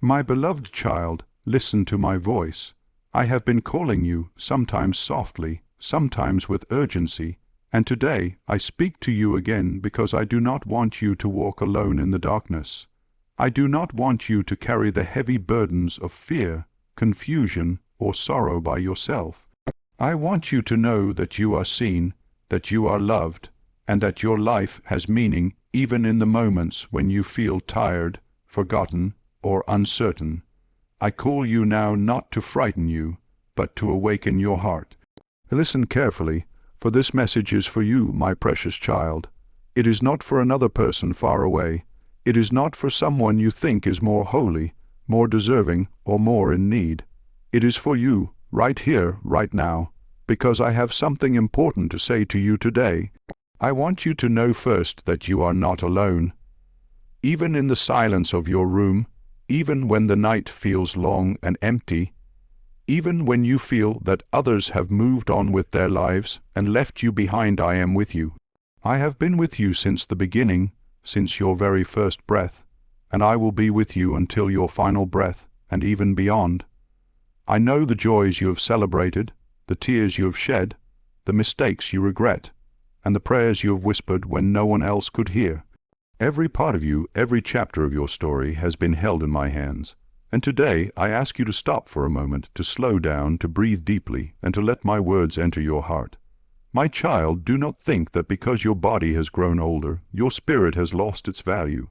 My beloved child, listen to my voice. I have been calling you, sometimes softly, sometimes with urgency, and today I speak to you again because I do not want you to walk alone in the darkness. I do not want you to carry the heavy burdens of fear, confusion, or sorrow by yourself. I want you to know that you are seen, that you are loved, and that your life has meaning even in the moments when you feel tired, forgotten, or uncertain. I call you now not to frighten you, but to awaken your heart. Listen carefully, for this message is for you, my precious child. It is not for another person far away. It is not for someone you think is more holy, more deserving, or more in need. It is for you, right here, right now, because I have something important to say to you today. I want you to know first that you are not alone. Even in the silence of your room, even when the night feels long and empty, even when you feel that others have moved on with their lives and left you behind, I am with you. I have been with you since the beginning, since your very first breath, and I will be with you until your final breath and even beyond. I know the joys you have celebrated, the tears you have shed, the mistakes you regret, and the prayers you have whispered when no one else could hear. Every part of you, every chapter of your story has been held in my hands. And today I ask you to stop for a moment, to slow down, to breathe deeply, and to let my words enter your heart. My child, do not think that because your body has grown older, your spirit has lost its value.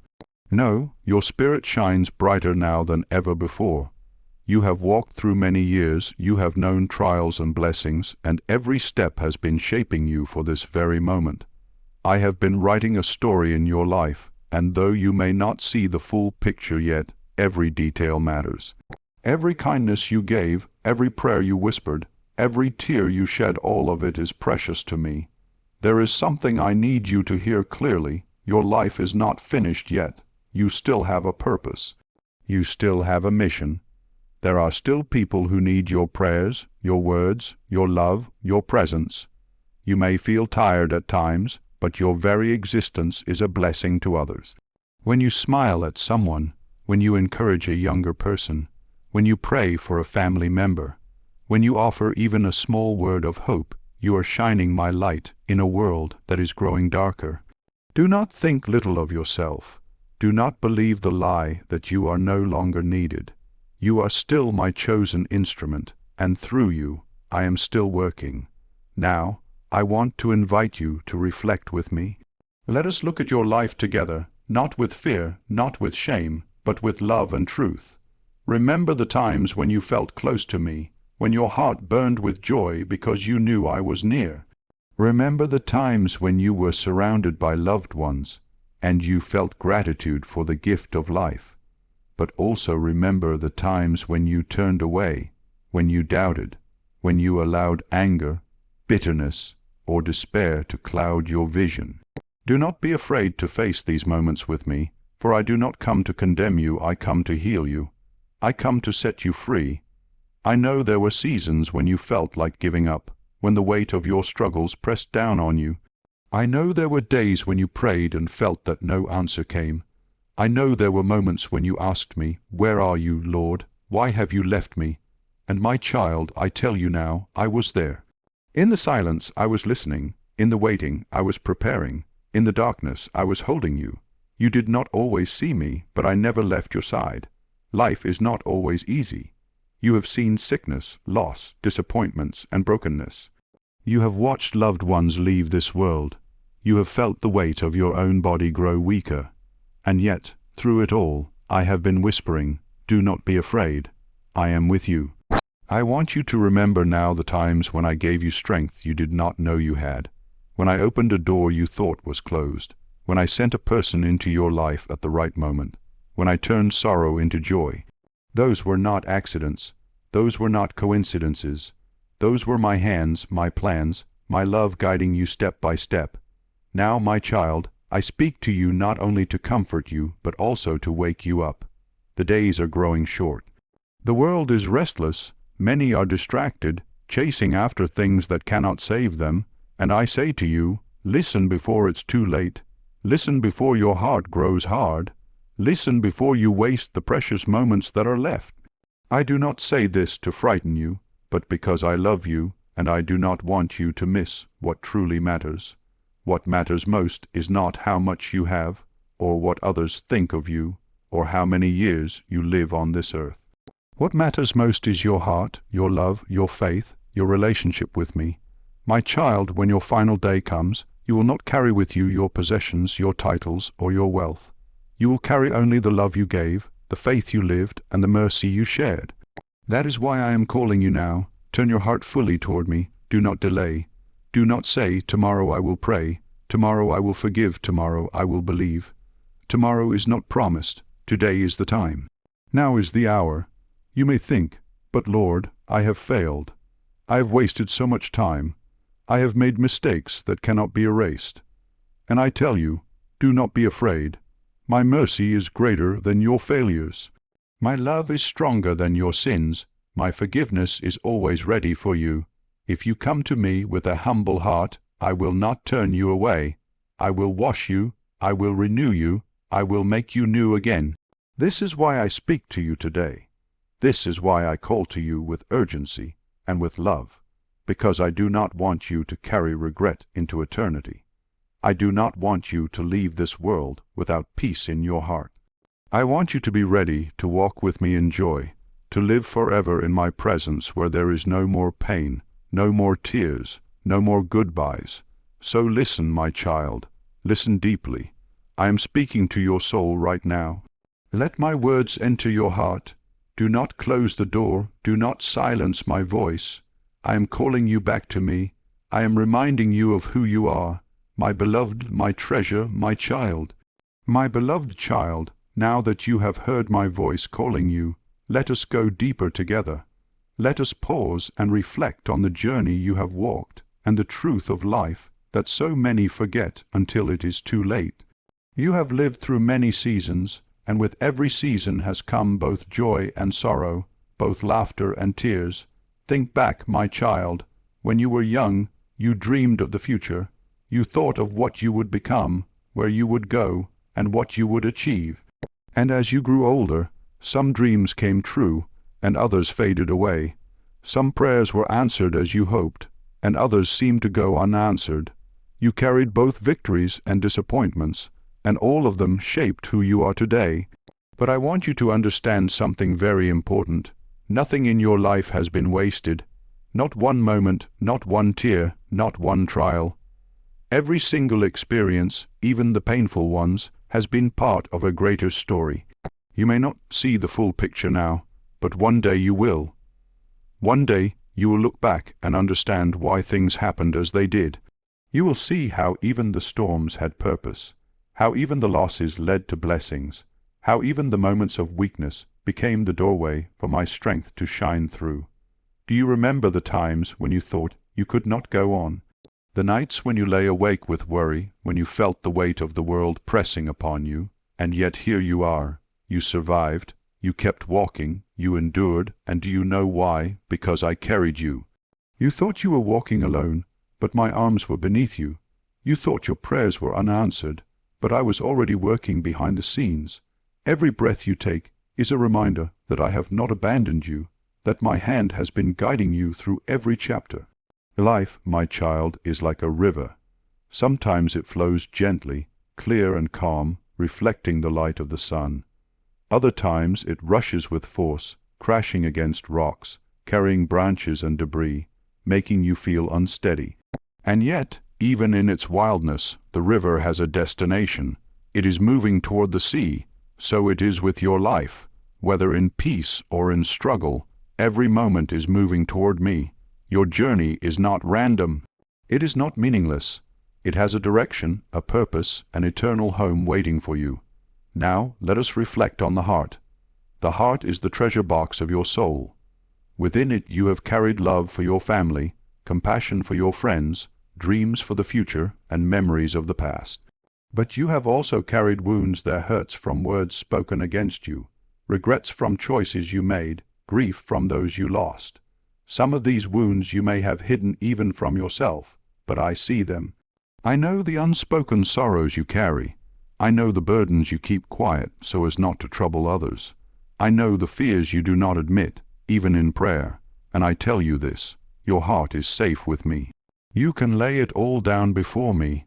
No, your spirit shines brighter now than ever before. You have walked through many years, you have known trials and blessings, and every step has been shaping you for this very moment. I have been writing a story in your life, and though you may not see the full picture yet, every detail matters. Every kindness you gave, every prayer you whispered, every tear you shed, all of it is precious to me. There is something I need you to hear clearly. Your life is not finished yet. You still have a purpose. You still have a mission. There are still people who need your prayers, your words, your love, your presence. You may feel tired at times, but your very existence is a blessing to others. When you smile at someone, when you encourage a younger person, when you pray for a family member, when you offer even a small word of hope, you are shining my light in a world that is growing darker. Do not think little of yourself. Do not believe the lie that you are no longer needed. You are still my chosen instrument, and through you, I am still working. Now, I want to invite you to reflect with me. Let us look at your life together, not with fear, not with shame, but with love and truth. Remember the times when you felt close to me, when your heart burned with joy because you knew I was near. Remember the times when you were surrounded by loved ones, and you felt gratitude for the gift of life. But also remember the times when you turned away, when you doubted, when you allowed anger, bitterness, or despair to cloud your vision. Do not be afraid to face these moments with me, for I do not come to condemn you, I come to heal you. I come to set you free. I know there were seasons when you felt like giving up, when the weight of your struggles pressed down on you. I know there were days when you prayed and felt that no answer came. I know there were moments when you asked me, "Where are you, Lord? Why have you left me?" And my child, I tell you now, I was there. In the silence, I was listening. In the waiting, I was preparing. In the darkness, I was holding you. You did not always see me, but I never left your side. Life is not always easy. You have seen sickness, loss, disappointments, and brokenness. You have watched loved ones leave this world. You have felt the weight of your own body grow weaker. And yet, through it all, I have been whispering, "Do not be afraid. I am with you." I want you to remember now the times when I gave you strength you did not know you had, when I opened a door you thought was closed, when I sent a person into your life at the right moment, when I turned sorrow into joy. Those were not accidents. Those were not coincidences. Those were my hands, my plans, my love guiding you step by step. Now, my child, I speak to you not only to comfort you, but also to wake you up. The days are growing short. The world is restless. Many are distracted, chasing after things that cannot save them. And I say to you, listen before it's too late. Listen before your heart grows hard. Listen before you waste the precious moments that are left. I do not say this to frighten you, but because I love you, and I do not want you to miss what truly matters. What matters most is not how much you have, or what others think of you, or how many years you live on this earth. What matters most is your heart, your love, your faith, your relationship with me. My child, when your final day comes, you will not carry with you your possessions, your titles, or your wealth. You will carry only the love you gave, the faith you lived, and the mercy you shared. That is why I am calling you now. Turn your heart fully toward me. Do not delay. Do not say, tomorrow I will pray, tomorrow I will forgive, tomorrow I will believe. Tomorrow is not promised. Today is the time. Now is the hour. You may think, but Lord, I have failed. I have wasted so much time. I have made mistakes that cannot be erased. And I tell you, do not be afraid. My mercy is greater than your failures. My love is stronger than your sins. My forgiveness is always ready for you. If you come to me with a humble heart, I will not turn you away. I will wash you. I will renew you. I will make you new again. This is why I speak to you today. This is why I call to you with urgency and with love, because I do not want you to carry regret into eternity. I do not want you to leave this world without peace in your heart. I want you to be ready to walk with me in joy, to live forever in my presence where there is no more pain, no more tears, no more goodbyes. So listen, my child, listen deeply. I am speaking to your soul right now. Let my words enter your heart. Do not close the door. Do not silence my voice. I am calling you back to me. I am reminding you of who you are, my beloved, my treasure, my child. My beloved child, now that you have heard my voice calling you, let us go deeper together. Let us pause and reflect on the journey you have walked and the truth of life that so many forget until it is too late. You have lived through many seasons, and with every season has come both joy and sorrow, both laughter and tears. Think back, my child. When you were young, you dreamed of the future. You thought of what you would become, where you would go, and what you would achieve. And as you grew older, some dreams came true, and others faded away. Some prayers were answered as you hoped, and others seemed to go unanswered. You carried both victories and disappointments, and all of them shaped who you are today. But I want you to understand something very important. Nothing in your life has been wasted. Not one moment, not one tear, not one trial. Every single experience, even the painful ones, has been part of a greater story. You may not see the full picture now, but one day you will. One day you will look back and understand why things happened as they did. You will see how even the storms had purpose, how even the losses led to blessings, how even the moments of weakness became the doorway for my strength to shine through. Do you remember the times when you thought you could not go on? The nights when you lay awake with worry, when you felt the weight of the world pressing upon you, and yet here you are. You survived, you kept walking, you endured, and do you know why? Because I carried you. You thought you were walking alone, but my arms were beneath you. You thought your prayers were unanswered, but I was already working behind the scenes. Every breath you take is a reminder that I have not abandoned you, that my hand has been guiding you through every chapter. Life, my child, is like a river. Sometimes it flows gently, clear and calm, reflecting the light of the sun. Other times it rushes with force, crashing against rocks, carrying branches and debris, making you feel unsteady. And yet, even in its wildness, the river has a destination. It is moving toward the sea. So it is with your life. Whether in peace or in struggle, every moment is moving toward me. Your journey is not random. It is not meaningless. It has a direction, a purpose, an eternal home waiting for you. Now let us reflect on the heart. The heart is the treasure box of your soul. Within it you have carried love for your family, compassion for your friends, dreams for the future, and memories of the past. But you have also carried wounds that hurts from words spoken against you, regrets from choices you made, grief from those you lost. Some of these wounds you may have hidden even from yourself, but I see them. I know the unspoken sorrows you carry. I know the burdens you keep quiet so as not to trouble others. I know the fears you do not admit, even in prayer, and I tell you this, your heart is safe with me. You can lay it all down before me.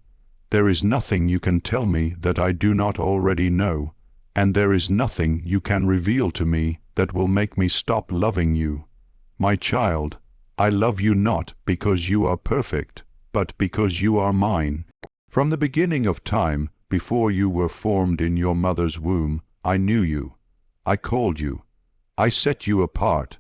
There is nothing you can tell me that I do not already know, and there is nothing you can reveal to me that will make me stop loving you. My child, I love you not because you are perfect, but because you are mine. From the beginning of time, before you were formed in your mother's womb, I knew you. I called you. I set you apart.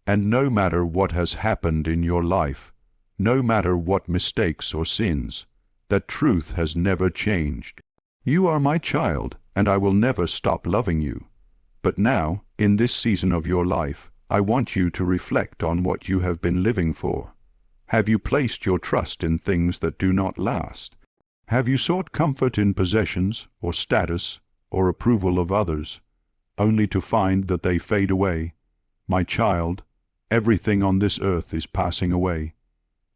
And no matter what has happened in your life, no matter what mistakes or sins, that truth has never changed. You are my child, and I will never stop loving you. But now, in this season of your life, I want you to reflect on what you have been living for. Have you placed your trust in things that do not last? Have you sought comfort in possessions, or status, or approval of others, only to find that they fade away? My child, everything on this earth is passing away.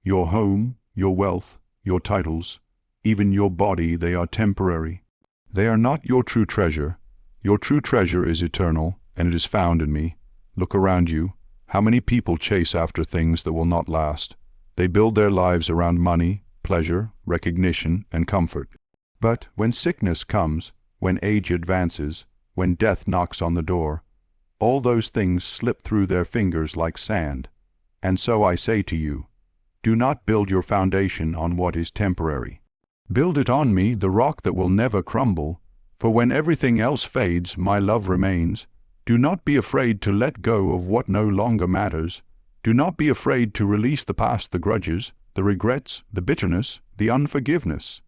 Your home, your wealth, your titles, even your body, they are temporary. They are not your true treasure. Your true treasure is eternal, and it is found in me. Look around you. How many people chase after things that will not last? They build their lives around money, pleasure, recognition, and comfort. But when sickness comes, when age advances, when death knocks on the door, all those things slip through their fingers like sand. And so I say to you, do not build your foundation on what is temporary. Build it on me, the rock that will never crumble, for when everything else fades, my love remains. Do not be afraid to let go of what no longer matters. Do not be afraid to release the past, the grudges, the regrets, the bitterness, the unforgiveness.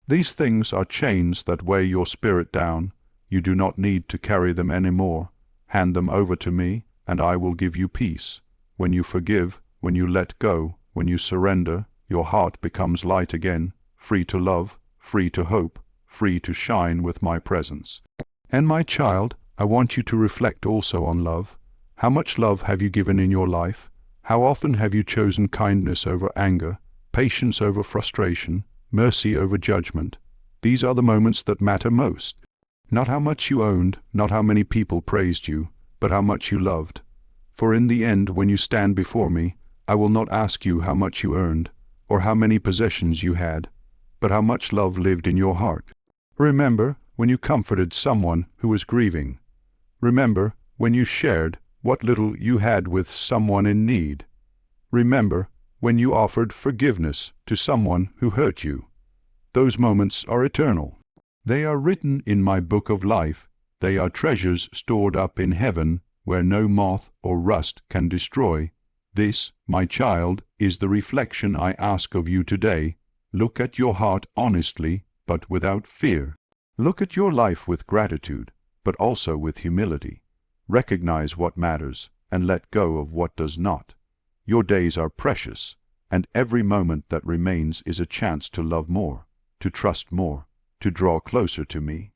These things are chains that weigh your spirit down. You do not need to carry them anymore. Hand them over to me, and I will give you peace. When you forgive, when you let go, when you surrender, your heart becomes light again, free to love, free to hope, free to shine with my presence. And my child, I want you to reflect also on love. How much love have you given in your life? How often have you chosen kindness over anger, patience over frustration, mercy over judgment? These are the moments that matter most. Not how much you owned, not how many people praised you, but how much you loved. For in the end, when you stand before me, I will not ask you how much you earned, or how many possessions you had, but how much love lived in your heart. Remember when you comforted someone who was grieving. Remember when you shared what little you had with someone in need. Remember when you offered forgiveness to someone who hurt you. Those moments are eternal. They are written in my book of life. They are treasures stored up in heaven where no moth or rust can destroy. This, my child, is the reflection I ask of you today. Look at your heart honestly, but without fear. Look at your life with gratitude, but also with humility. Recognize what matters and let go of what does not. Your days are precious, and every moment that remains is a chance to love more, to trust more, to draw closer to me.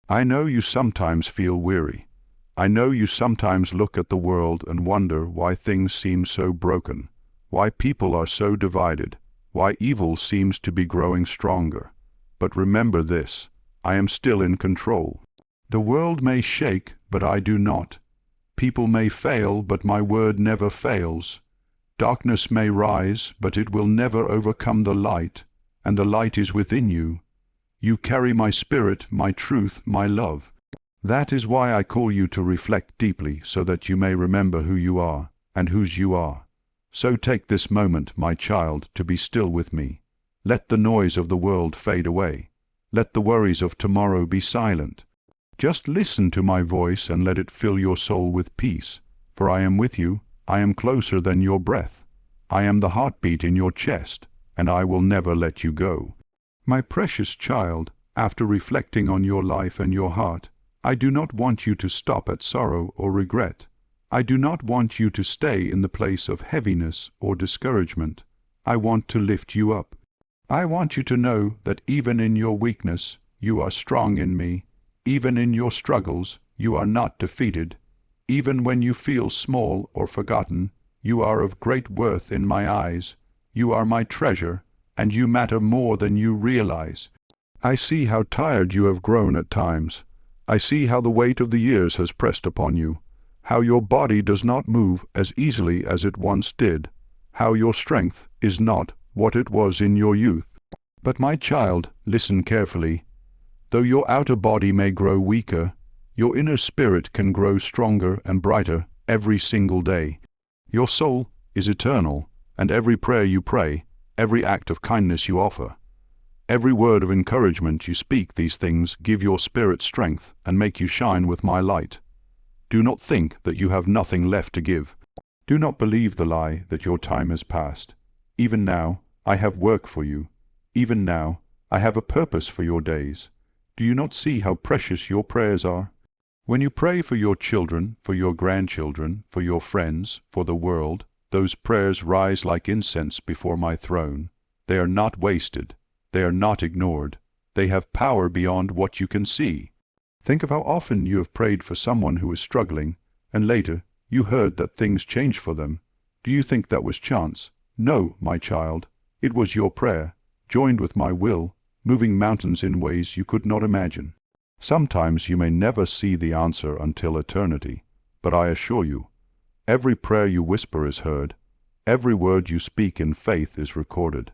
I know you sometimes feel weary. I know you sometimes look at the world and wonder why things seem so broken, why people are so divided, why evil seems to be growing stronger. But remember this, I am still in control. The world may shake, but I do not. People may fail, but my word never fails. Darkness may rise, but it will never overcome the light, and the light is within you. You carry my spirit, my truth, my love. That is why I call you to reflect deeply, so that you may remember who you are and whose you are. So take this moment, my child, to be still with me. Let the noise of the world fade away. Let the worries of tomorrow be silent. Just listen to my voice and let it fill your soul with peace. For I am with you. I am closer than your breath. I am the heartbeat in your chest, and I will never let you go. My precious child, after reflecting on your life and your heart, I do not want you to stop at sorrow or regret. I do not want you to stay in the place of heaviness or discouragement. I want to lift you up. I want you to know that even in your weakness, you are strong in me. Even in your struggles, you are not defeated. Even when you feel small or forgotten, you are of great worth in my eyes. You are my treasure, and you matter more than you realize. I see how tired you have grown at times. I see how the weight of the years has pressed upon you, how your body does not move as easily as it once did, how your strength is not what it was in your youth. But my child, listen carefully. Though your outer body may grow weaker, your inner spirit can grow stronger and brighter every single day. Your soul is eternal, and every prayer you pray, every act of kindness you offer, every word of encouragement you speak, these things give your spirit strength and make you shine with my light. Do not think that you have nothing left to give. Do not believe the lie that your time has passed. Even now, I have work for you. Even now, I have a purpose for your days. Do you not see how precious your prayers are? When you pray for your children, for your grandchildren, for your friends, for the world, those prayers rise like incense before my throne. They are not wasted. They are not ignored. They have power beyond what you can see. Think of how often you have prayed for someone who is struggling, and later you heard that things changed for them. Do you think that was chance? No, my child. It was your prayer, joined with my will, moving mountains in ways you could not imagine. Sometimes you may never see the answer until eternity, but I assure you, every prayer you whisper is heard, every word you speak in faith is recorded,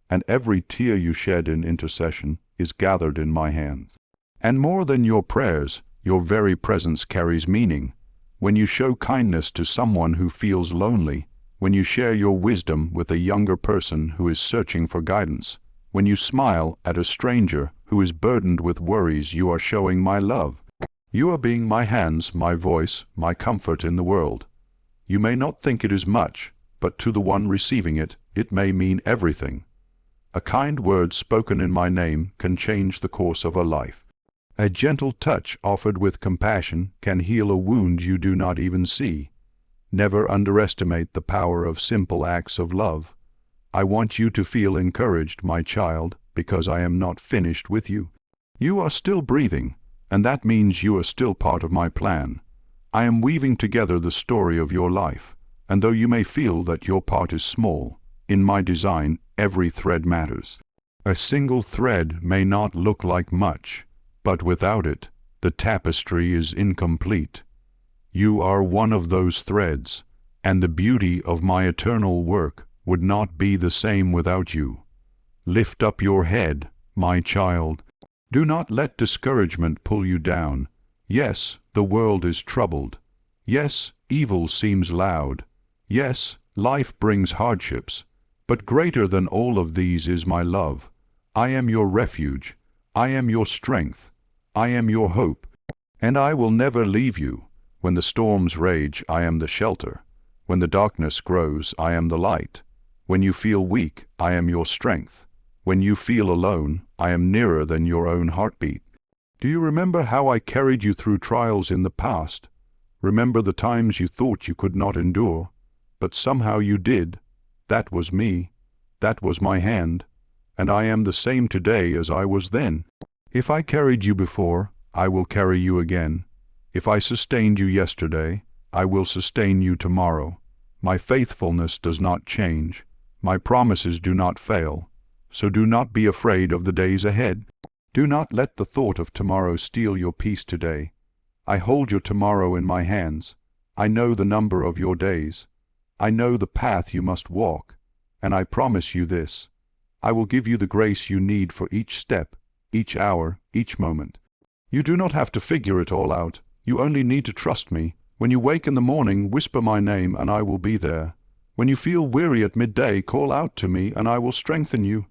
and every tear you shed in intercession is gathered in my hands. And more than your prayers, your very presence carries meaning. When you show kindness to someone who feels lonely, when you share your wisdom with a younger person who is searching for guidance, when you smile at a stranger who is burdened with worries, you are showing my love. You are being my hands, my voice, my comfort in the world. You may not think it is much, but to the one receiving it, it may mean everything. A kind word spoken in my name can change the course of a life. A gentle touch offered with compassion can heal a wound you do not even see. Never underestimate the power of simple acts of love. I want you to feel encouraged, my child, because I am not finished with you. You are still breathing, and that means you are still part of my plan. I am weaving together the story of your life, and though you may feel that your part is small, in my design every thread matters. A single thread may not look like much, but without it, the tapestry is incomplete. You are one of those threads, and the beauty of my eternal work would not be the same without you. Lift up your head, my child. Do not let discouragement pull you down. Yes, the world is troubled. Yes, evil seems loud. Yes, life brings hardships. But greater than all of these is my love. I am your refuge. I am your strength. I am your hope. And I will never leave you. When the storms rage, I am the shelter. When the darkness grows, I am the light. When you feel weak, I am your strength. When you feel alone, I am nearer than your own heartbeat. Do you remember how I carried you through trials in the past? Remember the times you thought you could not endure, but somehow you did. That was me. That was my hand. And I am the same today as I was then. If I carried you before, I will carry you again. If I sustained you yesterday, I will sustain you tomorrow. My faithfulness does not change. My promises do not fail. So do not be afraid of the days ahead. Do not let the thought of tomorrow steal your peace today. I hold your tomorrow in my hands. I know the number of your days. I know the path you must walk. And I promise you this: I will give you the grace you need for each step, each hour, each moment. You do not have to figure it all out. You only need to trust me. When you wake in the morning, whisper my name and I will be there. When you feel weary at midday, call out to me and I will strengthen you.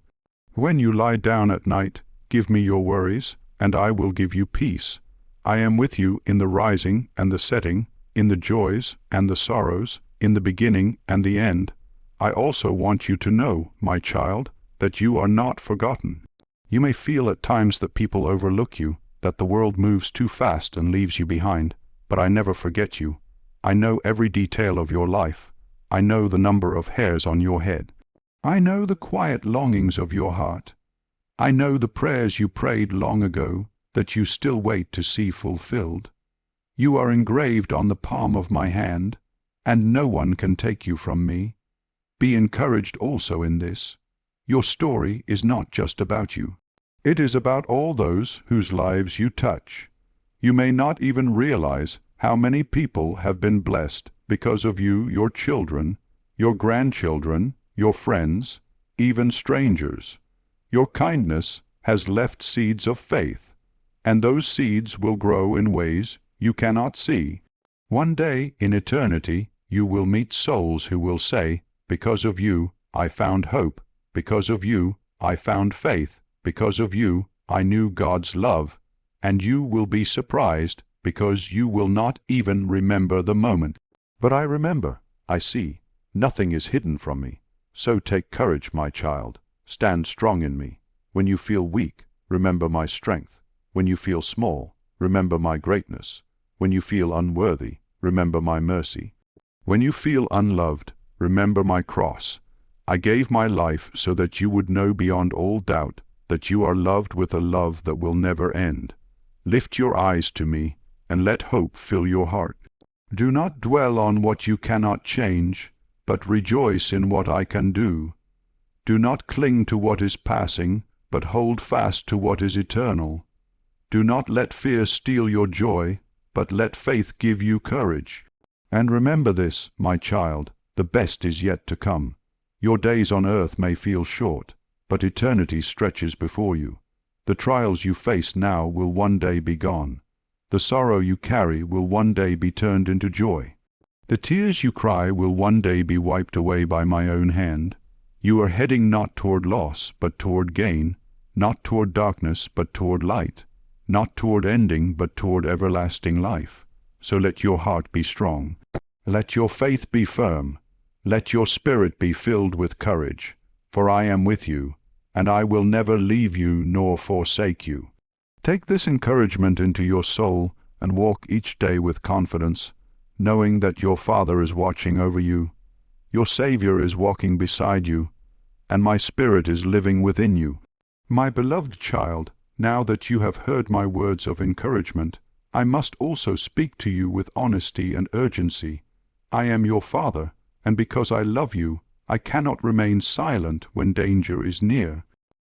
When you lie down at night, give me your worries and I will give you peace. I am with you in the rising and the setting, in the joys and the sorrows, in the beginning and the end. I also want you to know, my child, that you are not forgotten. You may feel at times that people overlook you, that the world moves too fast and leaves you behind, but I never forget you. I know every detail of your life. I know the number of hairs on your head. I know the quiet longings of your heart. I know the prayers you prayed long ago that you still wait to see fulfilled. You are engraved on the palm of my hand, and no one can take you from me. Be encouraged also in this. Your story is not just about you. It is about all those whose lives you touch. You may not even realize how many people have been blessed because of you, your children, your grandchildren, your friends, even strangers. Your kindness has left seeds of faith, and those seeds will grow in ways you cannot see. One day in eternity, you will meet souls who will say, "Because of you, I found hope. Because of you, I found faith. Because of you, I knew God's love." And you will be surprised because you will not even remember the moment. But I remember, I see, nothing is hidden from me. So take courage, my child. Stand strong in me. When you feel weak, remember my strength. When you feel small, remember my greatness. When you feel unworthy, remember my mercy. When you feel unloved, remember my cross. I gave my life so that you would know beyond all doubt that you are loved with a love that will never end. Lift your eyes to me, and let hope fill your heart. Do not dwell on what you cannot change, but rejoice in what I can do. Do not cling to what is passing, but hold fast to what is eternal. Do not let fear steal your joy, but let faith give you courage. And remember this, my child, the best is yet to come. Your days on earth may feel short, but eternity stretches before you. The trials you face now will one day be gone. The sorrow you carry will one day be turned into joy. The tears you cry will one day be wiped away by my own hand. You are heading not toward loss, but toward gain, not toward darkness, but toward light, not toward ending, but toward everlasting life. So let your heart be strong. Let your faith be firm. Let your spirit be filled with courage, for I am with you, and I will never leave you nor forsake you. Take this encouragement into your soul and walk each day with confidence, knowing that your Father is watching over you, your Savior is walking beside you, and my Spirit is living within you. My beloved child, now that you have heard my words of encouragement, I must also speak to you with honesty and urgency. I am your Father, and because I love you, I cannot remain silent when danger is near.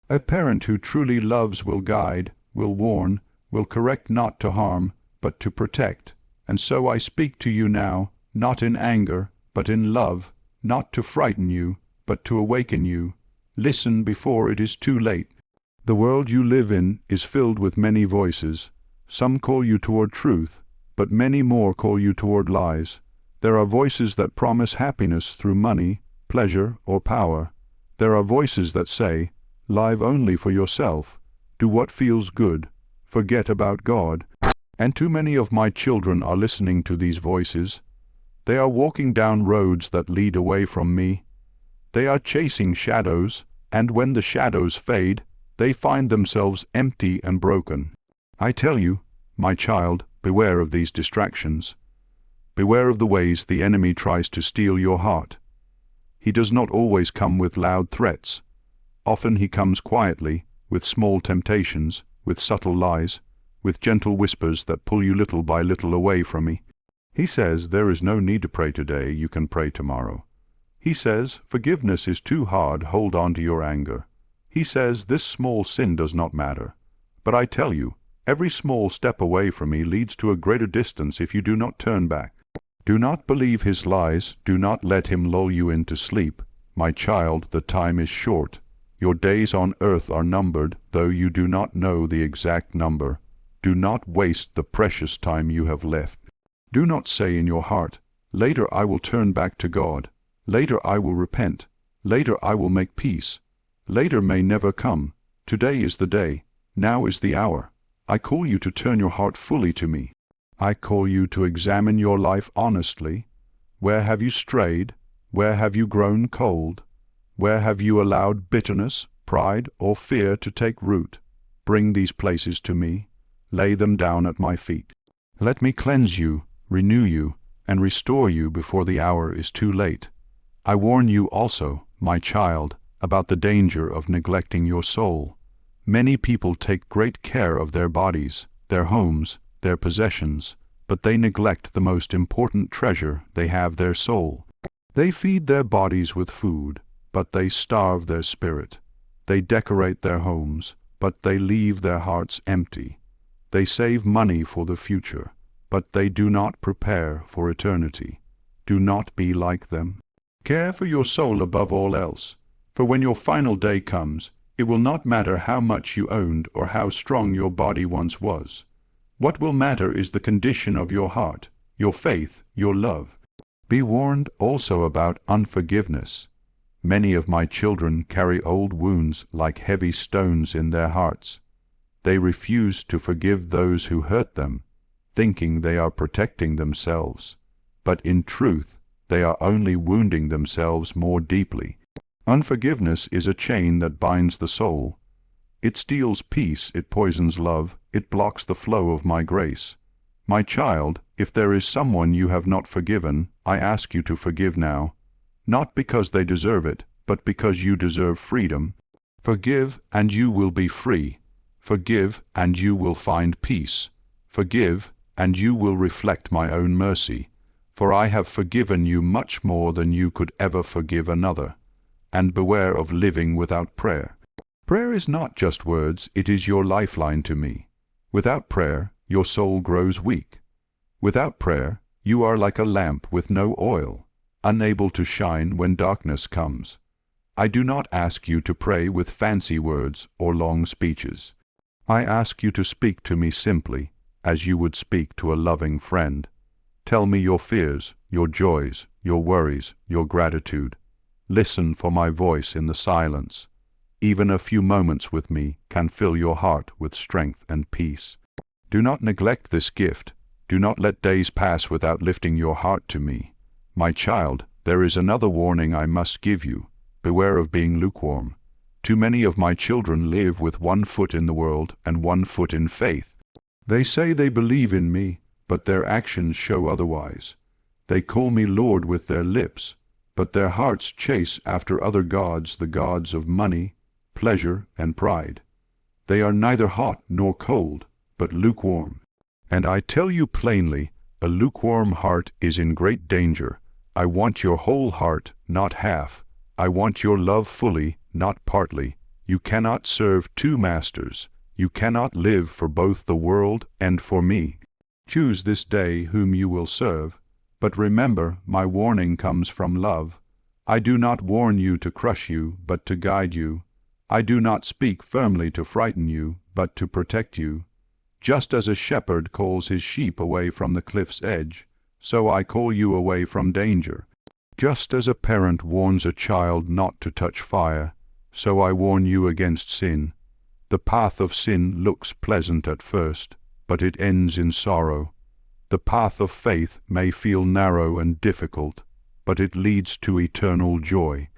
A parent who truly loves will guide, will warn, will correct not to harm, but to protect. And so I speak to you now, not in anger, but in love, not to frighten you, but to awaken you. Listen before it is too late. The world you live in is filled with many voices. Some call you toward truth, but many more call you toward lies. There are voices that promise happiness through money, pleasure, or power. There are voices that say, "Live only for yourself. Do what feels good. Forget about God." And too many of my children are listening to these voices. They are walking down roads that lead away from me. They are chasing shadows, and when the shadows fade, they find themselves empty and broken. I tell you, my child, beware of these distractions. Beware of the ways the enemy tries to steal your heart. He does not always come with loud threats. Often he comes quietly, with small temptations, with subtle lies, with gentle whispers that pull you little by little away from me. He says, "There is no need to pray today, you can pray tomorrow." He says, "Forgiveness is too hard, hold on to your anger." He says, "This small sin does not matter." But I tell you, every small step away from me leads to a greater distance if you do not turn back. Do not believe his lies, do not let him lull you into sleep. My child, the time is short. Your days on earth are numbered, though you do not know the exact number. Do not waste the precious time you have left. Do not say in your heart, "Later I will turn back to God. Later I will repent. Later I will make peace." Later may never come. Today is the day. Now is the hour. I call you to turn your heart fully to me. I call you to examine your life honestly. Where have you strayed? Where have you grown cold? Where have you allowed bitterness, pride, or fear to take root? Bring these places to me. Lay them down at my feet. Let me cleanse you, renew you, and restore you before the hour is too late. I warn you also, my child, about the danger of neglecting your soul. Many people take great care of their bodies, their homes, their possessions, but they neglect the most important treasure they have, their soul. They feed their bodies with food, but they starve their spirit. They decorate their homes, but they leave their hearts empty. They save money for the future, but they do not prepare for eternity. Do not be like them. Care for your soul above all else, for when your final day comes, it will not matter how much you owned or how strong your body once was. What will matter is the condition of your heart, your faith, your love. Be warned also about unforgiveness. Many of my children carry old wounds like heavy stones in their hearts. They refuse to forgive those who hurt them, thinking they are protecting themselves. But in truth, they are only wounding themselves more deeply. Unforgiveness is a chain that binds the soul. It steals peace, it poisons love, it blocks the flow of my grace. My child, if there is someone you have not forgiven, I ask you to forgive now, not because they deserve it, but because you deserve freedom. Forgive, and you will be free. Forgive, and you will find peace. Forgive, and you will reflect my own mercy. For I have forgiven you much more than you could ever forgive another. And beware of living without prayer. Prayer is not just words, it is your lifeline to me. Without prayer, your soul grows weak. Without prayer, you are like a lamp with no oil, unable to shine when darkness comes. I do not ask you to pray with fancy words or long speeches. I ask you to speak to me simply, as you would speak to a loving friend. Tell me your fears, your joys, your worries, your gratitude. Listen for my voice in the silence. Even a few moments with me can fill your heart with strength and peace. Do not neglect this gift. Do not let days pass without lifting your heart to me. My child, there is another warning I must give you. Beware of being lukewarm. Too many of my children live with one foot in the world and one foot in faith. They say they believe in me, but their actions show otherwise. They call me Lord with their lips, but their hearts chase after other gods, the gods of money, pleasure, and pride. They are neither hot nor cold, but lukewarm. And I tell you plainly, a lukewarm heart is in great danger. I want your whole heart, not half. I want your love fully, not partly. You cannot serve two masters. You cannot live for both the world and for me. Choose this day whom you will serve, but remember, my warning comes from love. I do not warn you to crush you, but to guide you. I do not speak firmly to frighten you, but to protect you. Just as a shepherd calls his sheep away from the cliff's edge, so I call you away from danger. Just as a parent warns a child not to touch fire, so I warn you against sin. The path of sin looks pleasant at first, but it ends in sorrow. The path of faith may feel narrow and difficult, but it leads to eternal joy.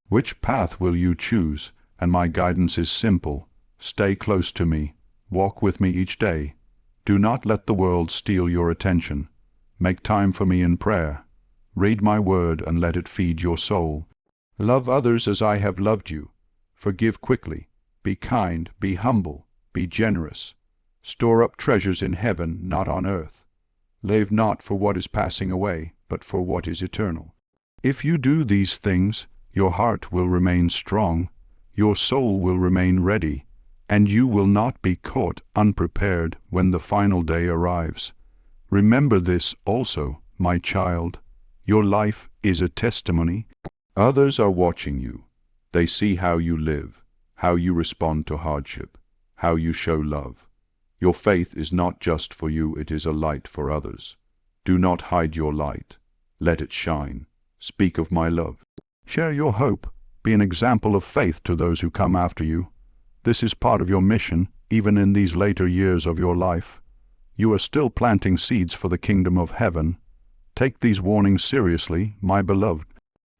Which path will you choose? And my guidance is simple. Stay close to me. Walk with me each day. Do not let the world steal your attention. Make time for me in prayer. Read my word and let it feed your soul. Love others as I have loved you. Forgive quickly. Be kind, be humble, be generous. Store up treasures in heaven, not on earth. Live not for what is passing away, but for what is eternal. If you do these things, your heart will remain strong, your soul will remain ready, and you will not be caught unprepared when the final day arrives. Remember this also, my child. Your life is a testimony. Others are watching you. They see how you live, how you respond to hardship, how you show love. Your faith is not just for you, it is a light for others. Do not hide your light. Let it shine. Speak of my love. Share your hope. Be an example of faith to those who come after you. This is part of your mission, even in these later years of your life. You are still planting seeds for the kingdom of heaven. Take these warnings seriously, my beloved.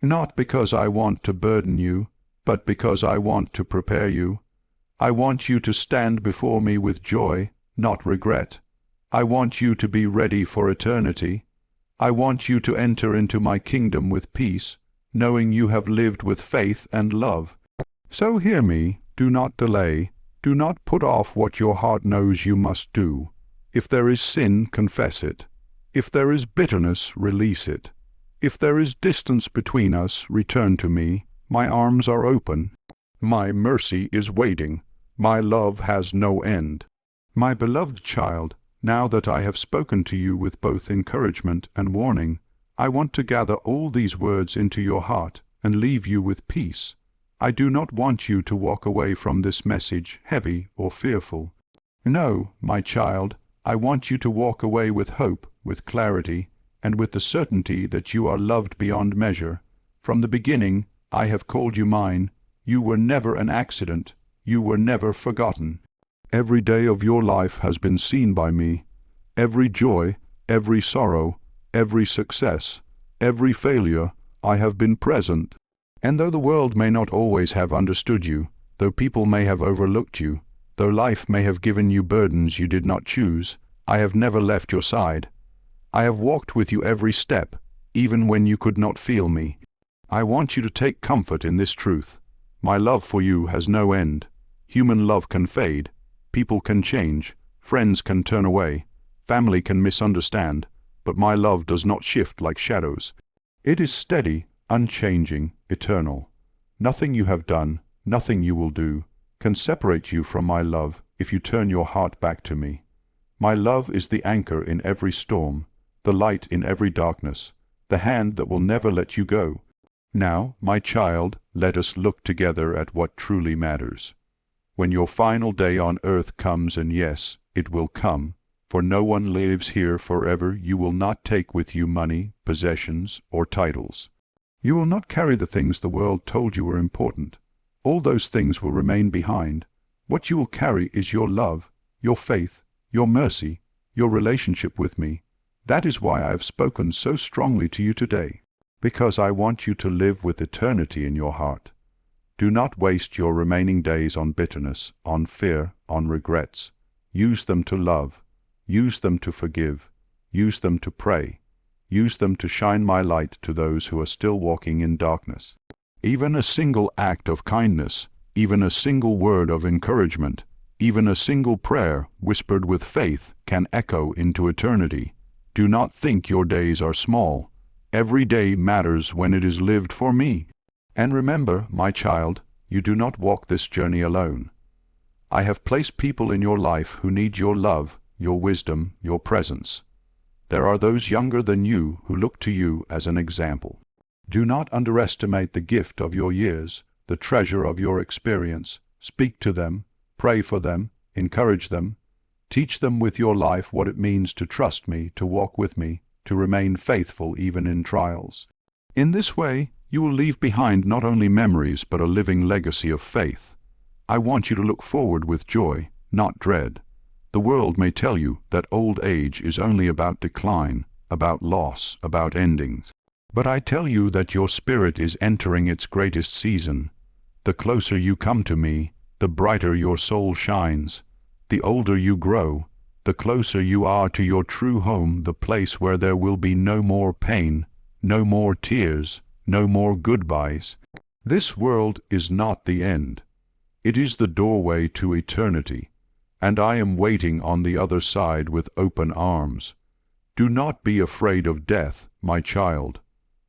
Not because I want to burden you, but because I want to prepare you. I want you to stand before me with joy, not regret. I want you to be ready for eternity. I want you to enter into my kingdom with peace, knowing you have lived with faith and love. So hear me, do not delay, do not put off what your heart knows you must do. If there is sin, confess it. If there is bitterness, release it. If there is distance between us, return to me. My arms are open. My mercy is waiting. My love has no end. My beloved child, now that I have spoken to you with both encouragement and warning, I want to gather all these words into your heart and leave you with peace. I do not want you to walk away from this message heavy or fearful. No, my child, I want you to walk away with hope, with clarity, and with the certainty that you are loved beyond measure. From the beginning, I have called you mine. You were never an accident. You were never forgotten. Every day of your life has been seen by me. Every joy, every sorrow, every success, every failure, I have been present. And though the world may not always have understood you, though people may have overlooked you, though life may have given you burdens you did not choose, I have never left your side. I have walked with you every step, even when you could not feel me. I want you to take comfort in this truth. My love for you has no end. Human love can fade. People can change. Friends can turn away. Family can misunderstand. But my love does not shift like shadows. It is steady, unchanging, eternal. Nothing you have done, nothing you will do, can separate you from my love if you turn your heart back to me. My love is the anchor in every storm, the light in every darkness, the hand that will never let you go. Now, my child, let us look together at what truly matters. When your final day on earth comes, and yes, it will come, for no one lives here forever, you will not take with you money, possessions, or titles. You will not carry the things the world told you were important. All those things will remain behind. What you will carry is your love, your faith, your mercy, your relationship with me. That is why I have spoken so strongly to you today, because I want you to live with eternity in your heart. Do not waste your remaining days on bitterness, on fear, on regrets. Use them to love. Use them to forgive. Use them to pray. Use them to shine my light to those who are still walking in darkness. Even a single act of kindness, even a single word of encouragement, even a single prayer whispered with faith can echo into eternity. Do not think your days are small. Every day matters when it is lived for me. And remember, my child, you do not walk this journey alone. I have placed people in your life who need your love, your wisdom, your presence. There are those younger than you who look to you as an example. Do not underestimate the gift of your years, the treasure of your experience. Speak to them, pray for them, encourage them. Teach them with your life what it means to trust me, to walk with me, to remain faithful even in trials. In this way, you will leave behind not only memories but a living legacy of faith. I want you to look forward with joy, not dread. The world may tell you that old age is only about decline, about loss, about endings. But I tell you that your spirit is entering its greatest season. The closer you come to me, the brighter your soul shines. The older you grow, the closer you are to your true home, the place where there will be no more pain, no more tears, no more goodbyes. This world is not the end. It is the doorway to eternity, and I am waiting on the other side with open arms. Do not be afraid of death, my child,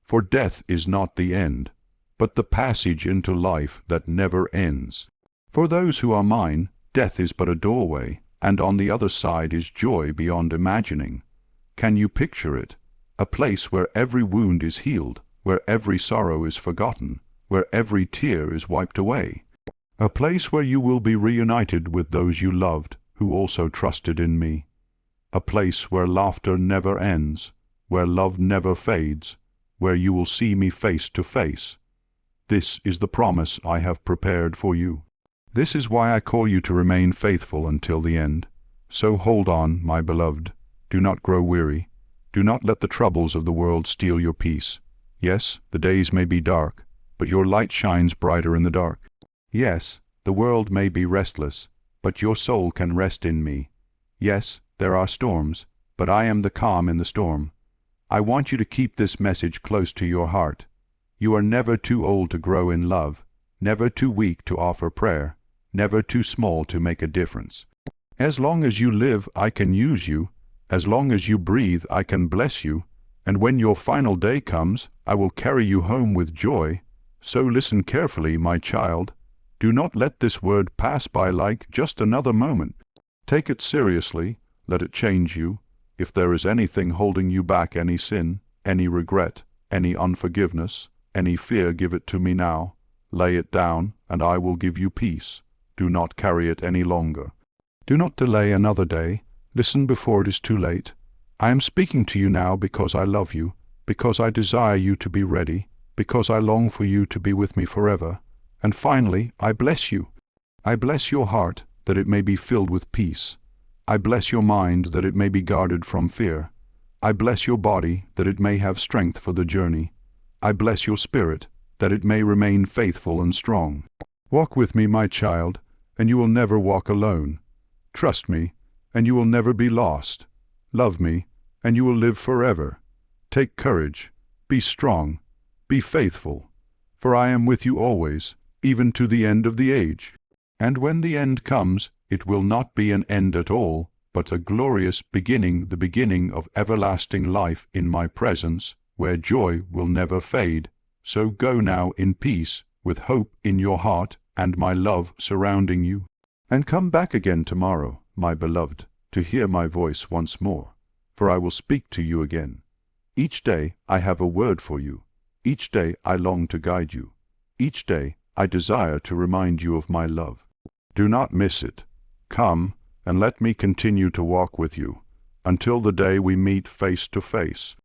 for death is not the end, but the passage into life that never ends. For those who are mine, death is but a doorway, and on the other side is joy beyond imagining. Can you picture it? A place where every wound is healed, where every sorrow is forgotten, where every tear is wiped away. A place where you will be reunited with those you loved, who also trusted in me. A place where laughter never ends, where love never fades, where you will see me face to face. This is the promise I have prepared for you. This is why I call you to remain faithful until the end. So hold on, my beloved. Do not grow weary. Do not let the troubles of the world steal your peace. Yes, the days may be dark, but your light shines brighter in the dark. Yes, the world may be restless, but your soul can rest in me. Yes, there are storms, but I am the calm in the storm. I want you to keep this message close to your heart. You are never too old to grow in love, never too weak to offer prayer, never too small to make a difference. As long as you live, I can use you. As long as you breathe, I can bless you. And when your final day comes, I will carry you home with joy. So listen carefully, my child. Do not let this word pass by like just another moment. Take it seriously, let it change you. If there is anything holding you back, any sin, any regret, any unforgiveness, any fear, give it to me now. Lay it down, and I will give you peace. Do not carry it any longer. Do not delay another day. Listen before it is too late. I am speaking to you now because I love you, because I desire you to be ready, because I long for you to be with me forever. And finally, I bless you. I bless your heart, that it may be filled with peace. I bless your mind, that it may be guarded from fear. I bless your body, that it may have strength for the journey. I bless your spirit, that it may remain faithful and strong. Walk with me, my child, and you will never walk alone. Trust me, and you will never be lost. Love me, and you will live forever. Take courage, be strong, be faithful, for I am with you always, even to the end of the age. And when the end comes, it will not be an end at all, but a glorious beginning, the beginning of everlasting life in my presence, where joy will never fade. So go now in peace, with hope in your heart and my love surrounding you. And come back again tomorrow, my beloved, to hear my voice once more, for I will speak to you again. Each day I have a word for you. Each day I long to guide you. Each day I desire to remind you of my love. Do not miss it. Come, and let me continue to walk with you, until the day we meet face to face.